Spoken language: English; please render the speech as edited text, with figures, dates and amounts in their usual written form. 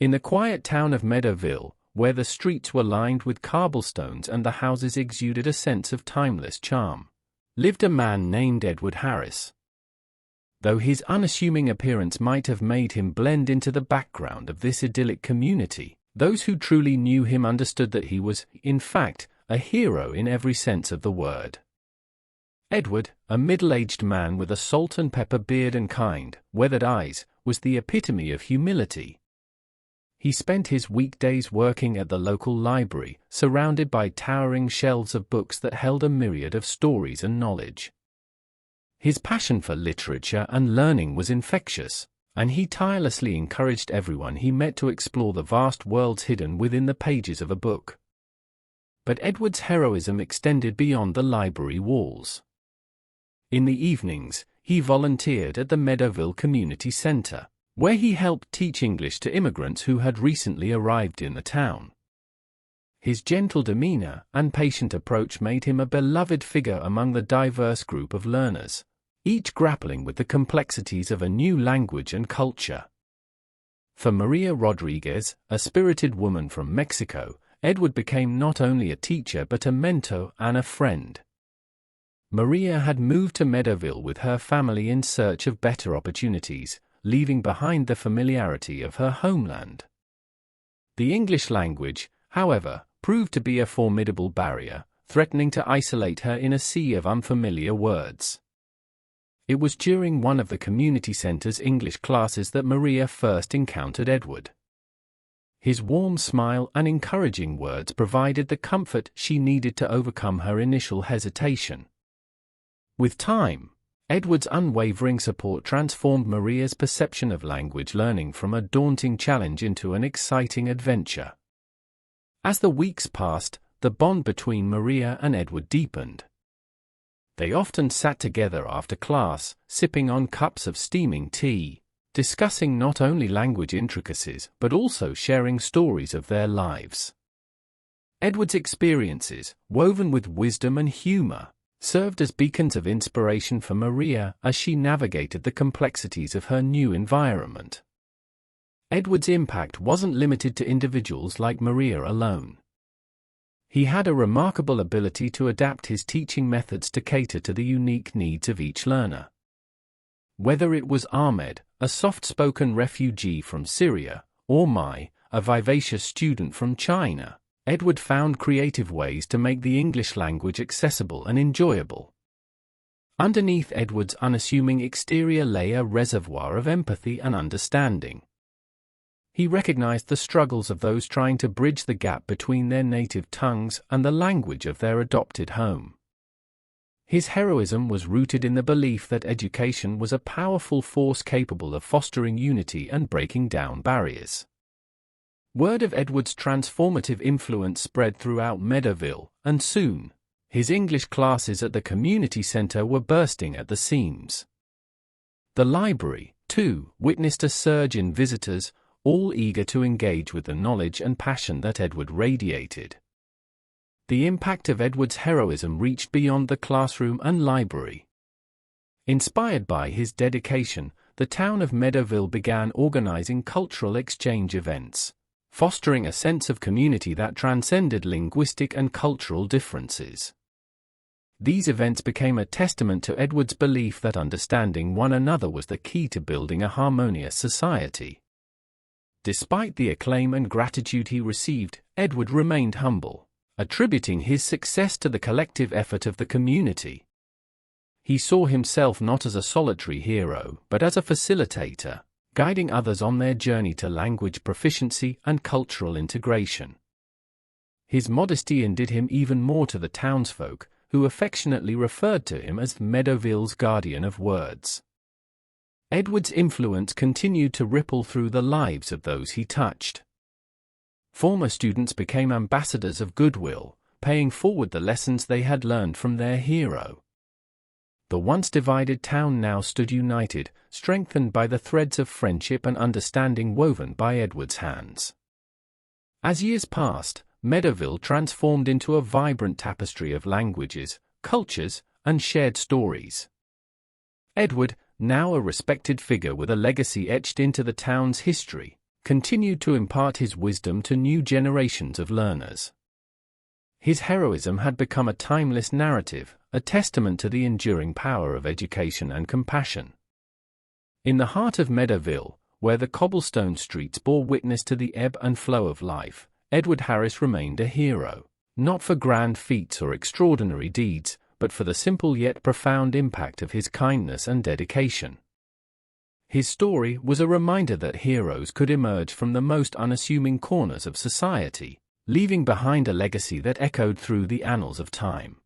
In the quiet town of Meadowville, where the streets were lined with cobblestones and the houses exuded a sense of timeless charm, lived a man named Edward Harris. Though his unassuming appearance might have made him blend into the background of this idyllic community, those who truly knew him understood that he was, in fact, a hero in every sense of the word. Edward, a middle-aged man with a salt-and-pepper beard and kind, weathered eyes, was the epitome of humility. He spent his weekdays working at the local library, surrounded by towering shelves of books that held a myriad of stories and knowledge. His passion for literature and learning was infectious, and he tirelessly encouraged everyone he met to explore the vast worlds hidden within the pages of a book. But Edward's heroism extended beyond the library walls. In the evenings, he volunteered at the Meadowville Community Center, where he helped teach English to immigrants who had recently arrived in the town. His gentle demeanor and patient approach made him a beloved figure among the diverse group of learners, each grappling with the complexities of a new language and culture. For Maria Rodriguez, a spirited woman from Mexico, Edward became not only a teacher but a mentor and a friend. Maria had moved to Meadowville with her family in search of better opportunities, leaving behind the familiarity of her homeland. The English language, however, proved to be a formidable barrier, threatening to isolate her in a sea of unfamiliar words. It was during one of the community center's English classes that Maria first encountered Edward. His warm smile and encouraging words provided the comfort she needed to overcome her initial hesitation. With time, Edward's unwavering support transformed Maria's perception of language learning from a daunting challenge into an exciting adventure. As the weeks passed, the bond between Maria and Edward deepened. They often sat together after class, sipping on cups of steaming tea, discussing not only language intricacies but also sharing stories of their lives. Edward's experiences, woven with wisdom and humor, served as beacons of inspiration for Maria as she navigated the complexities of her new environment. Edward's impact wasn't limited to individuals like Maria alone. He had a remarkable ability to adapt his teaching methods to cater to the unique needs of each learner. Whether it was Ahmed, a soft-spoken refugee from Syria, or Mai, a vivacious student from China, Edward found creative ways to make the English language accessible and enjoyable. Underneath Edward's unassuming exterior lay a reservoir of empathy and understanding. He recognized the struggles of those trying to bridge the gap between their native tongues and the language of their adopted home. His heroism was rooted in the belief that education was a powerful force capable of fostering unity and breaking down barriers. Word of Edward's transformative influence spread throughout Meadowville, and soon, his English classes at the community center were bursting at the seams. The library, too, witnessed a surge in visitors, all eager to engage with the knowledge and passion that Edward radiated. The impact of Edward's heroism reached beyond the classroom and library. Inspired by his dedication, the town of Meadowville began organizing cultural exchange events, fostering a sense of community that transcended linguistic and cultural differences. These events became a testament to Edward's belief that understanding one another was the key to building a harmonious society. Despite the acclaim and gratitude he received, Edward remained humble, attributing his success to the collective effort of the community. He saw himself not as a solitary hero, but as a facilitator, guiding others on their journey to language proficiency and cultural integration. His modesty endeared him even more to the townsfolk, who affectionately referred to him as Meadowville's guardian of words. Edward's influence continued to ripple through the lives of those he touched. Former students became ambassadors of goodwill, paying forward the lessons they had learned from their hero. The once divided town now stood united, strengthened by the threads of friendship and understanding woven by Edward's hands. As years passed, Meadowville transformed into a vibrant tapestry of languages, cultures, and shared stories. Edward, now a respected figure with a legacy etched into the town's history, continued to impart his wisdom to new generations of learners. His heroism had become a timeless narrative, a testament to the enduring power of education and compassion. In the heart of Meadowville, where the cobblestone streets bore witness to the ebb and flow of life, Edward Harris remained a hero, not for grand feats or extraordinary deeds, but for the simple yet profound impact of his kindness and dedication. His story was a reminder that heroes could emerge from the most unassuming corners of society, leaving behind a legacy that echoed through the annals of time.